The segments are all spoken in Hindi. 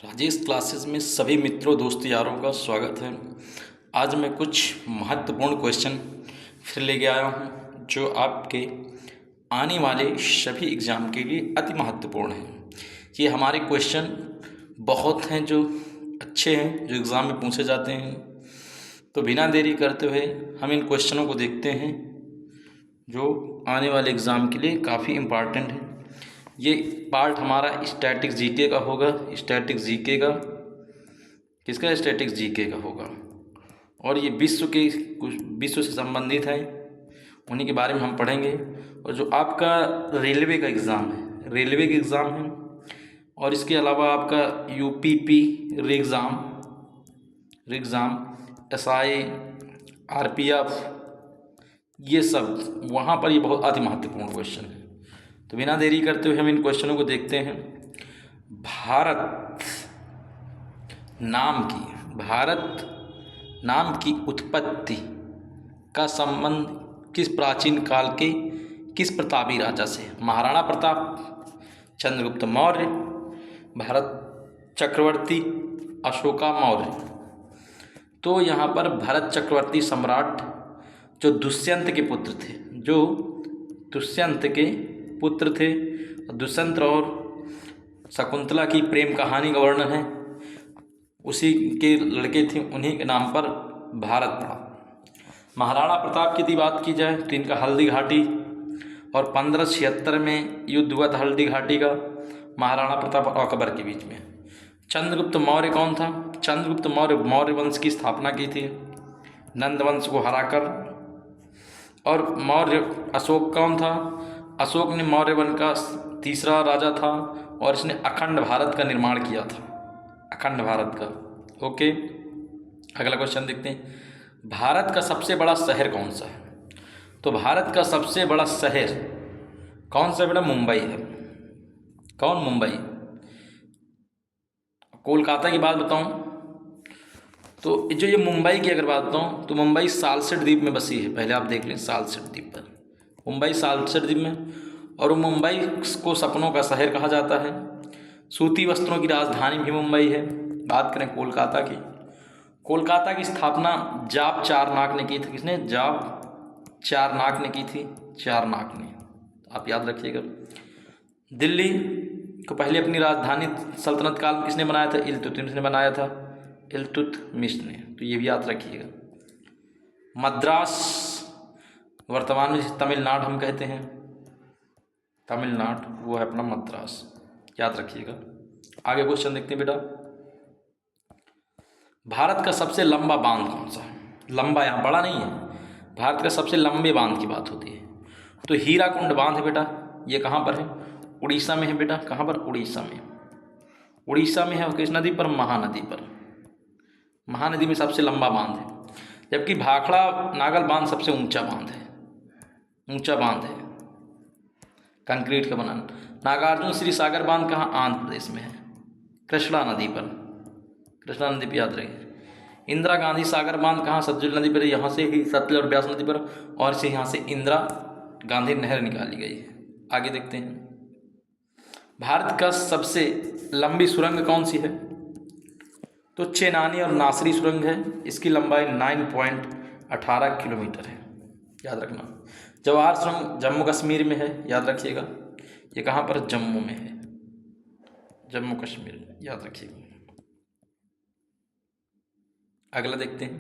राजेश क्लासेस में सभी मित्रों दोस्त यारों का स्वागत है। आज मैं कुछ महत्वपूर्ण क्वेश्चन फिर लेके आया हूँ जो आपके आने वाले सभी एग्ज़ाम के लिए अति महत्वपूर्ण हैं। ये हमारे क्वेश्चन बहुत हैं जो अच्छे हैं, जो एग्ज़ाम में पूछे जाते हैं। तो बिना देरी करते हुए हम इन क्वेश्चनों को देखते हैं जो आने वाले एग्ज़ाम के लिए काफ़ी इम्पॉर्टेंट है। ये पार्ट हमारा स्टैटिक जीके का होगा। स्टैटिक जीके का किसका? स्टैटिक जीके का होगा। और ये विश्व से संबंधित है, उन्हीं के बारे में हम पढ़ेंगे। और जो आपका रेलवे का एग्ज़ाम है, रेलवे का एग्ज़ाम है, और इसके अलावा आपका यूपीपी एग्ज़ाम एसआई आरपीएफ, ये सब वहाँ पर ये बहुत अति महत्वपूर्ण क्वेश्चन है। तो बिना देरी करते हुए हम इन क्वेश्चनों को देखते हैं। भारत नाम की उत्पत्ति का संबंध किस प्राचीन काल के किस प्रतापी राजा से? महाराणा प्रताप, चंद्रगुप्त मौर्य, भरत चक्रवर्ती, अशोका मौर्य। तो यहाँ पर भरत चक्रवर्ती सम्राट जो दुष्यंत के पुत्र थे, दुष्यंत और शकुंतला की प्रेम कहानी का वर्णन है, उसी के लड़के थे, उन्हीं के नाम पर भारत पड़ा। महाराणा प्रताप की यदि बात की जाए तो इनका हल्दी घाटी और 1576 में युद्ध हुआ था हल्दी घाटी का, महाराणा प्रताप और अकबर के बीच में। चंद्रगुप्त मौर्य कौन था? चंद्रगुप्त मौर्य वंश की स्थापना की थी नंद वंश को हराकर। और अशोक कौन था? अशोक ने मौर्य वंश का तीसरा राजा था और इसने अखंड भारत का निर्माण किया था, अखंड भारत का। ओके, अगला क्वेश्चन देखते हैं। भारत का सबसे बड़ा शहर कौन सा है? तो भारत का सबसे बड़ा शहर कौन सा बेटा? मुंबई है। कौन? मुंबई। कोलकाता की बात बताऊं तो जो ये मुंबई की अगर बात बताऊं तो मुंबई सालसेट द्वीप में बसी है। पहले आप देख लें, सालसेट द्वीप पर मुंबई, सालसेट द्वीप में। और मुंबई को सपनों का शहर कहा जाता है। सूती वस्त्रों की राजधानी भी मुंबई है। बात करें कोलकाता की, कोलकाता की स्थापना जाप चारनाक ने की थी। किसने? जाप चारनाक ने की थी, चारनाक ने, आप याद रखिएगा। दिल्ली को पहले अपनी राजधानी सल्तनत काल में किसने बनाया था? इल्तुतमिश ने बनाया था, इल्तुतमिश ने, तो ये भी याद रखिएगा। मद्रास वर्तमान में तमिलनाडु हम कहते हैं, तमिलनाडु वो है अपना मद्रास, याद रखिएगा। आगे क्वेश्चन देखते हैं बेटा। भारत का सबसे लंबा बांध कौन सा है? लंबा यहाँ बड़ा नहीं है, भारत का सबसे लंबे बांध की बात होती है तो हीराकुंड बांध है बेटा। ये कहाँ पर है? उड़ीसा में है बेटा। कहाँ पर? उड़ीसा में। उड़ीसा में है, किस नदी पर? महानदी पर। महानदी में सबसे लंबा बांध है। जबकि भाखड़ा नागल बांध सबसे ऊंचा बांध है, ऊंचा बांध है, कंक्रीट का बना। नागार्जुन श्री सागर बांध कहाँ? आंध्र प्रदेश में है, कृष्णा नदी पर। कृष्णा नदी पर याद रखिए। इंदिरा गांधी सागर बांध कहाँ? सतलुज नदी पर। यहाँ से ही सतलुज और ब्यास नदी पर, और से यहाँ से इंदिरा गांधी नहर निकाली गई है। आगे देखते हैं। भारत का सबसे लंबी सुरंग कौन सी है? तो चेनानी और नासरी सुरंग है। इसकी लंबाई 9.18 किलोमीटर है, याद रखना। जवाहर सुरंग जम्मू कश्मीर में है, याद रखिएगा। ये कहाँ पर? जम्मू में है, जम्मू कश्मीर में, याद रखिएगा। अगला देखते हैं।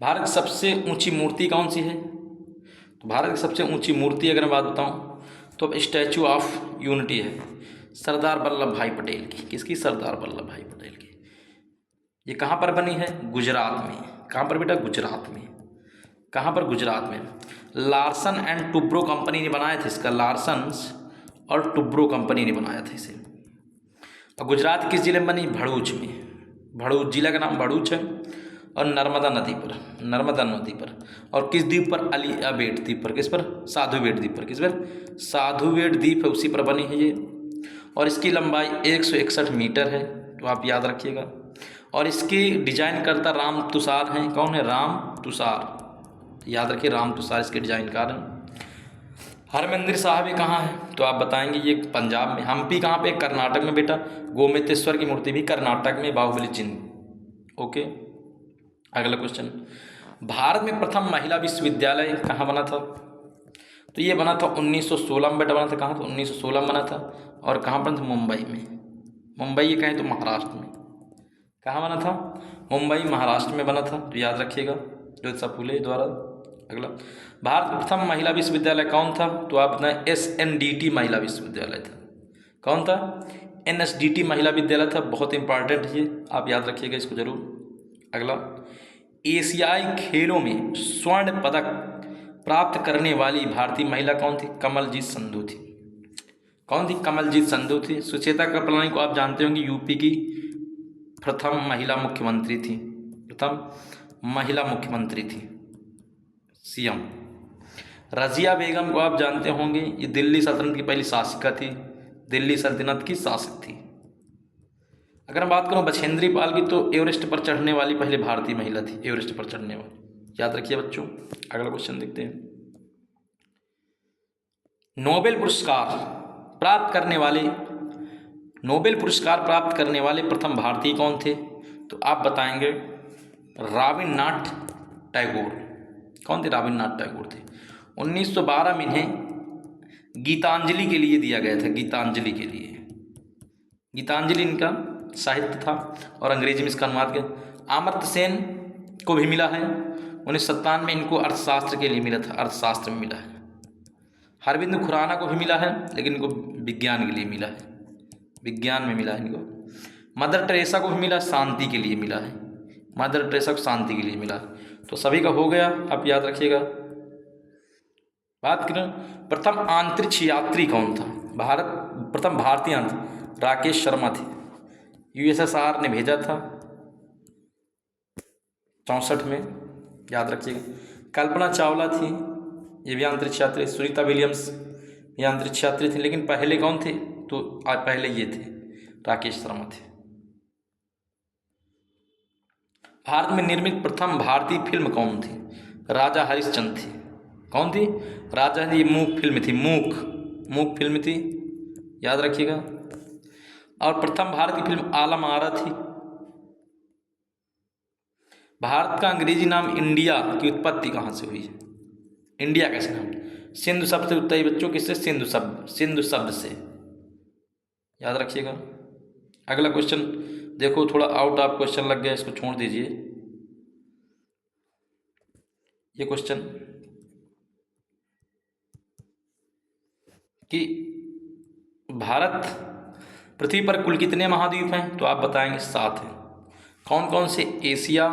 भारत की सबसे ऊंची मूर्ति कौन सी है? तो भारत की सबसे ऊंची मूर्ति अगर मैं बात बताऊं तो स्टैचू ऑफ यूनिटी है, सरदार वल्लभ भाई पटेल की। किसकी? सरदार वल्लभ भाई पटेल की। ये कहाँ पर बनी है? गुजरात में। कहाँ पर बेटा? गुजरात में। कहाँ पर? गुजरात में। लार्सन एंड टुब्रो कंपनी ने बनाया था इसका, लार्सन और टुब्रो कंपनी ने बनाया था इसे। और गुजरात किस जिले में बनी? भरूच में। भरूच जिला का नाम भरूच है। और नर्मदा नदी पर। और किस द्वीप पर? अलियाबेट द्वीप पर। किस पर? साधुबेट द्वीप पर। किस पर? साधुबेट द्वीप है, उसी पर बनी है ये। और इसकी लंबाई 161 मीटर है, तो आप याद रखिएगा। और इसकी डिजाइन करता राम तुषार हैं। कौन है? राम तुषार, याद रखिए, राम तुषार इसके डिजाइनकार हैं। हरमंदिर साहिब ये कहाँ है? तो आप बताएंगे ये पंजाब में। हम्पी कहाँ पे? कर्नाटक में बेटा। गोमतेश्वर की मूर्ति भी कर्नाटक में, बाहुबली चिन्ह। ओके, अगला क्वेश्चन, भारत में प्रथम महिला विश्वविद्यालय कहाँ बना था? तो ये बना था 1916 में बेटा। बना था कहाँ? तो 1916 में बना था। और कहाँ बना था? मुंबई में। मुंबई ये कहें तो महाराष्ट्र में। कहाँ बना था? मुंबई महाराष्ट्र में बना था, तो याद रखिएगा, ज्योतिबा फुले द्वारा। अगला, भारत का प्रथम महिला विश्वविद्यालय कौन था? तो आप बताएं SNDT महिला विश्वविद्यालय था। कौन था? NSDT महिला विद्यालय था। बहुत इंपॉर्टेंट है ये, आप याद रखिएगा इसको जरूर। अगला, एशियाई खेलों में स्वर्ण पदक प्राप्त करने वाली भारतीय महिला कौन थी? कमलजीत संधू थी। कौन थी? कमलजीत संधू थी। सुचेता कृपलानी को आप जानते होंगे, यूपी की प्रथम महिला मुख्यमंत्री थी। प्रथम महिला मुख्यमंत्री थी, CM। रजिया बेगम को आप जानते होंगे, ये दिल्ली सल्तनत की पहली शासिका थी, दिल्ली सल्तनत की शासक थी। अगर मैं बात करूं बछेंद्री पाल की, तो एवरेस्ट पर चढ़ने वाली पहली भारतीय महिला थी, एवरेस्ट पर चढ़ने वाली। याद रखिए बच्चों। अगला क्वेश्चन देखते हैं, नोबेल पुरस्कार प्राप्त करने वाले प्रथम भारतीय कौन थे? तो आप बताएंगे रवींद्रनाथ टैगोर। कौन थे? रवींद्रनाथ टैगोर थे। 1912 में इन्हें गीतांजलि के लिए दिया गया था, गीतांजलि के लिए। गीतांजलि इनका साहित्य था और अंग्रेजी में इसका अनुवाद किया। अमर्त्य सेन को भी मिला है, 1997 में इनको अर्थशास्त्र के लिए मिला था, अर्थशास्त्र में मिला है। अरविंद खुराना को भी मिला है, लेकिन इनको विज्ञान के लिए मिला है, विज्ञान में मिला है इनको। मदर टेरेसा को भी मिला, शांति के लिए मिला है, मदर टेरेसा को शांति के लिए मिला है। तो सभी का हो गया, आप याद रखिएगा। बात करें प्रथम अंतरिक्ष यात्री कौन था? प्रथम भारतीय राकेश शर्मा थे, USSR ने भेजा था 64 में, याद रखिएगा। कल्पना चावला थी, ये भी अंतरिक्ष यात्री। सुनीता विलियम्स ये अंतरिक्ष यात्री थे, लेकिन पहले कौन थे? तो आज पहले ये थे, राकेश शर्मा थे। भारत में निर्मित प्रथम भारतीय फिल्म कौन थी? राजा हरिश्चंद्र थी। कौन थी? राजा, ये मूक फिल्म थी, मूक फिल्म थी, याद रखिएगा। और प्रथम भारतीय फिल्म आलम आरा थी। भारत का अंग्रेजी नाम इंडिया की उत्पत्ति कहाँ से हुई है? इंडिया कैसे नाम? सिंधु शब्द से उत्तर बच्चों, किससे? सिंधु शब्द से, याद रखिएगा। अगला क्वेश्चन देखो, थोड़ा आउट ऑफ क्वेश्चन लग गया, इसको छोड़ दीजिए। ये क्वेश्चन कि भारत पृथ्वी पर कुल कितने महाद्वीप हैं? तो आप बताएंगे 7 हैं। कौन कौन से? एशिया,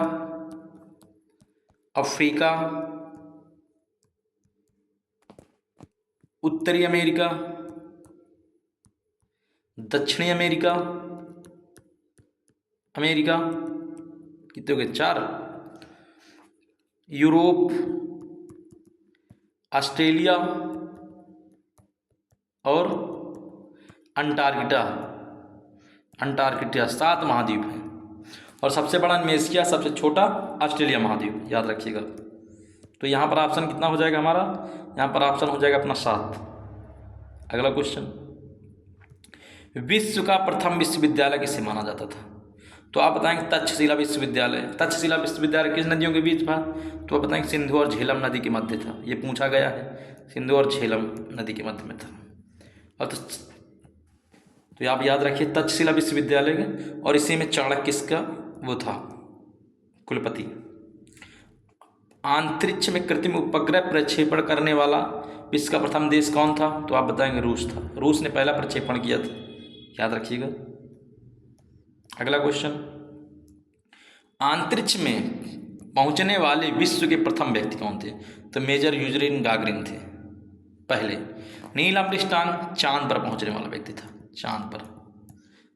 अफ्रीका, उत्तरी अमेरिका, दक्षिणी अमेरिका, कितने हो गए? 4। यूरोप, ऑस्ट्रेलिया और अंटार्कटिका। 7 महाद्वीप हैं, और सबसे बड़ा एशिया, सबसे छोटा ऑस्ट्रेलिया महाद्वीप, याद रखिएगा। तो यहाँ पर ऑप्शन कितना हो जाएगा हमारा? यहाँ पर ऑप्शन हो जाएगा अपना 7। अगला क्वेश्चन, विश्व का प्रथम विश्वविद्यालय किसे माना जाता था? तो आप बताएंगे तक्षशिला विश्वविद्यालय। तक्षशिला विश्वविद्यालय किस नदियों के बीच था? तो आप बताएंगे सिंधु और झेलम नदी के मध्य था, ये पूछा गया है, सिंधु और झेलम नदी के मध्य में था। और तो आप याद रखिए तक्षशिला विश्वविद्यालय के, और इसी में चाणक्य किसका वो था, कुलपति। अंतरिक्ष में कृत्रिम उपग्रह प्रक्षेपण करने वाला विश्व का प्रथम देश कौन था? तो आप बताएंगे रूस था, रूस ने पहला प्रक्षेपण किया था, याद रखिएगा। अगला क्वेश्चन, अंतरिक्ष में पहुंचने वाले विश्व के प्रथम व्यक्ति कौन थे? तो मेजर यूजरिन गागरिन थे पहले। नील आर्मस्ट्रांग चांद पर पहुंचने वाला व्यक्ति था, चांद पर।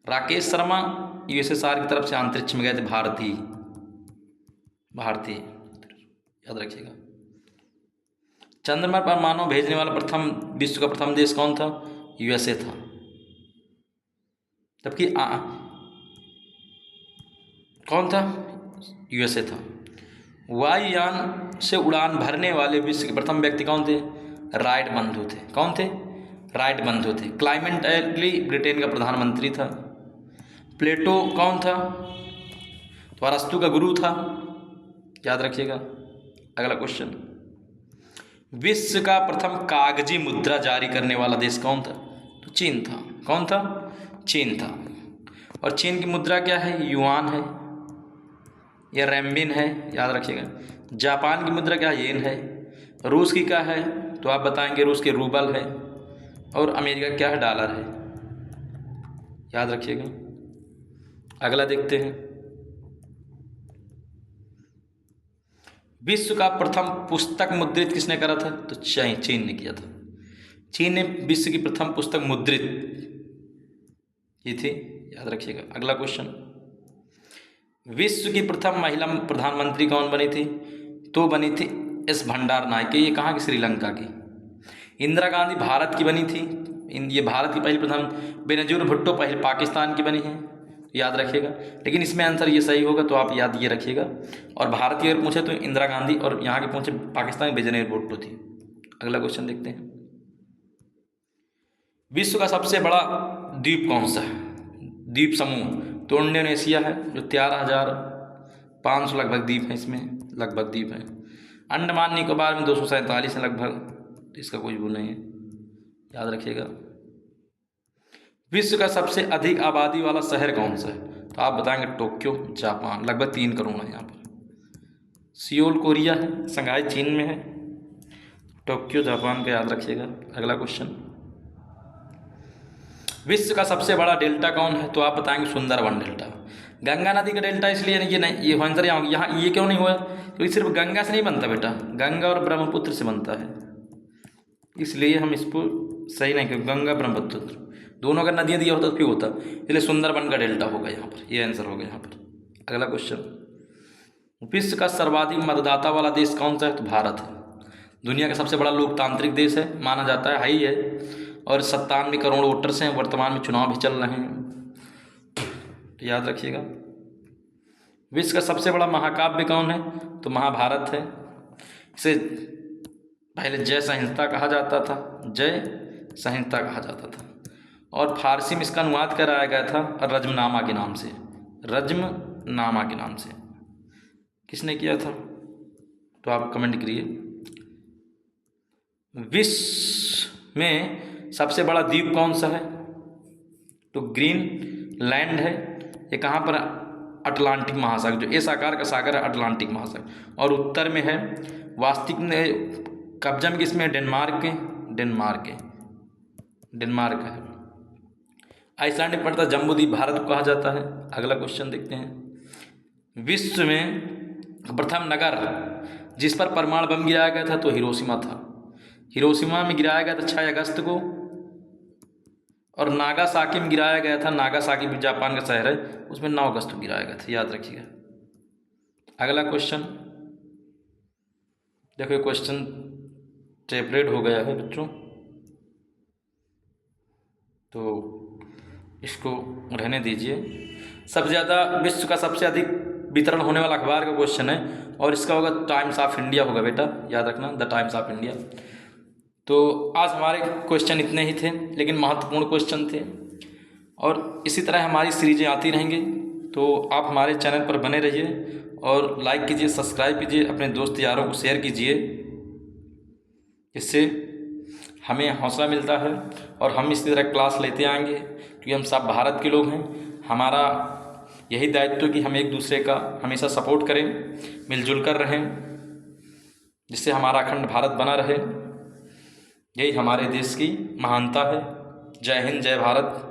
राकेश शर्मा USSR की तरफ से अंतरिक्ष में गए थे, भारतीय, याद रखिएगा। चंद्रमा पर मानव भेजने वाला विश्व का प्रथम देश कौन था? USA था। जबकि कौन था? USA था। वायुयान से उड़ान भरने वाले विश्व के प्रथम व्यक्ति कौन थे? राइट बंधु थे। कौन थे? राइट बंधु थे। क्लाइमेट एटली ब्रिटेन का प्रधानमंत्री था। प्लेटो कौन था? तो अरस्तु का गुरु था, याद रखिएगा। अगला क्वेश्चन, विश्व का प्रथम कागजी मुद्रा जारी करने वाला देश कौन था? तो चीन था। कौन था? चीन था। और चीन की मुद्रा क्या है? युआन है या रेम्बिन है, याद रखिएगा। जापान की मुद्रा क्या? येन है। रूस की क्या है? तो आप बताएंगे रूस के रूबल है। और अमेरिका क्या है? डॉलर है, याद रखिएगा। अगला देखते हैं, विश्व का प्रथम पुस्तक मुद्रित किसने करा था? तो चीन ने किया था। चीन ने विश्व की प्रथम पुस्तक मुद्रित की थी, याद रखिएगा। अगला क्वेश्चन, विश्व की प्रथम महिला प्रधानमंत्री कौन बनी थी? तो बनी थी एस भंडार नायके। ये कहाँ की? श्रीलंका की। इंदिरा गांधी भारत की बनी थी, ये भारत की पहली प्रधान। बेनजीर भुट्टो पहले पाकिस्तान की बनी है, याद रखिएगा। लेकिन इसमें आंसर ये सही होगा, तो आप याद ये रखिएगा। और भारत की अगर पूछे तो इंदिरा गांधी, और यहाँ के पूछे पाकिस्तान की बेनजीर भुट्टो थी। अगला क्वेश्चन देखते हैं, विश्व का सबसे बड़ा द्वीप कौन सा है? द्वीप समूह तो इंडोनेशिया है, जो 13,500 लगभग द्वीप हैं, इसमें लगभग द्वीप हैं। अंडमान निकोबार में 247 है लगभग, तो इसका कोई वो नहीं है, याद रखिएगा। विश्व का सबसे अधिक आबादी वाला शहर कौन सा है? तो आप बताएंगे टोक्यो, जापान, लगभग 3 करोड़ है यहाँ पर। सियोल कोरिया है, संघाई चीन में है, टोक्यो जापान का, याद रखिएगा। अगला क्वेश्चन, विश्व का सबसे बड़ा डेल्टा कौन है? तो आप बताएंगे सुंदरबन डेल्टा। गंगा नदी का डेल्टा इसलिए ये नहीं, ये आंसर यहाँ ये क्यों नहीं हुआ? क्योंकि सिर्फ गंगा से नहीं बनता बेटा, गंगा और ब्रह्मपुत्र से बनता है, इसलिए हम इसको सही नहीं करें। गंगा ब्रह्मपुत्र दोनों अगर नदियाँ दिया होता तो क्यों होता? इसलिए सुंदरबन का डेल्टा होगा यहाँ पर, ये आंसर होगा यहाँ पर। अगला क्वेश्चन, विश्व का सर्वाधिक मतदाता वाला देश कौन सा है? तो भारत है। दुनिया का सबसे बड़ा लोकतांत्रिक देश है, माना जाता है ही है। और 97 करोड़ वोटर्स हैं। वर्तमान में चुनाव भी चल रहे हैं, तो याद रखिएगा। विश्व का सबसे बड़ा महाकाव्य कौन है? तो महाभारत है। इसे पहले जय संहिता कहा जाता था, जय संहिता कहा जाता था। और फारसी में इसका अनुवाद कराया गया था रज्मनामा के नाम से, रज्मनामा के नाम से। किसने किया था? तो आप कमेंट करिए। विश्व में सबसे बड़ा द्वीप कौन सा है? तो ग्रीनलैंड है। ये कहाँ पर? अटलांटिक महासागर, जो इस आकार का सागर है, अटलांटिक महासागर। और उत्तर में है, वास्तविक में कब्जा में किसमें? डेनमार्क के, डेनमार्क है। आइसलैंड में पड़ता जम्बूद्वीप, भारत को कहा जाता है। अगला क्वेश्चन देखते हैं, विश्व में प्रथम नगर जिस पर परमाणु बम गिराया गया था तो हिरोशिमा था। हिरोशिमा में गिराया गया था 6 अगस्त को। और नागासाकी में गिराया गया था, नागासाकी भी जापान का शहर है, उसमें 9 अगस्त को गिराया गया था, याद रखिएगा। अगला क्वेश्चन देखो, क्वेश्चन सेपरेट हो गया है बच्चों, तो इसको रहने दीजिए। सबसे ज़्यादा विश्व का सबसे अधिक वितरण होने वाला अखबार का क्वेश्चन है, और इसका होगा टाइम्स ऑफ इंडिया होगा बेटा, याद रखना, द टाइम्स ऑफ इंडिया। तो आज हमारे क्वेश्चन इतने ही थे, लेकिन महत्वपूर्ण क्वेश्चन थे, और इसी तरह हमारी सीरीजें आती रहेंगी। तो आप हमारे चैनल पर बने रहिए, और लाइक कीजिए, सब्सक्राइब कीजिए, अपने दोस्त यारों को शेयर कीजिए। इससे हमें हौसला मिलता है, और हम इसी तरह क्लास लेते आएंगे, क्योंकि हम सब भारत के लोग हैं। हमारा यही दायित्व कि हम एक दूसरे का हमेशा सपोर्ट करें, मिलजुल कर रहें, जिससे हमारा अखंड भारत बना रहे। यही हमारे देश की महानता है। जय हिंद, जय भारत।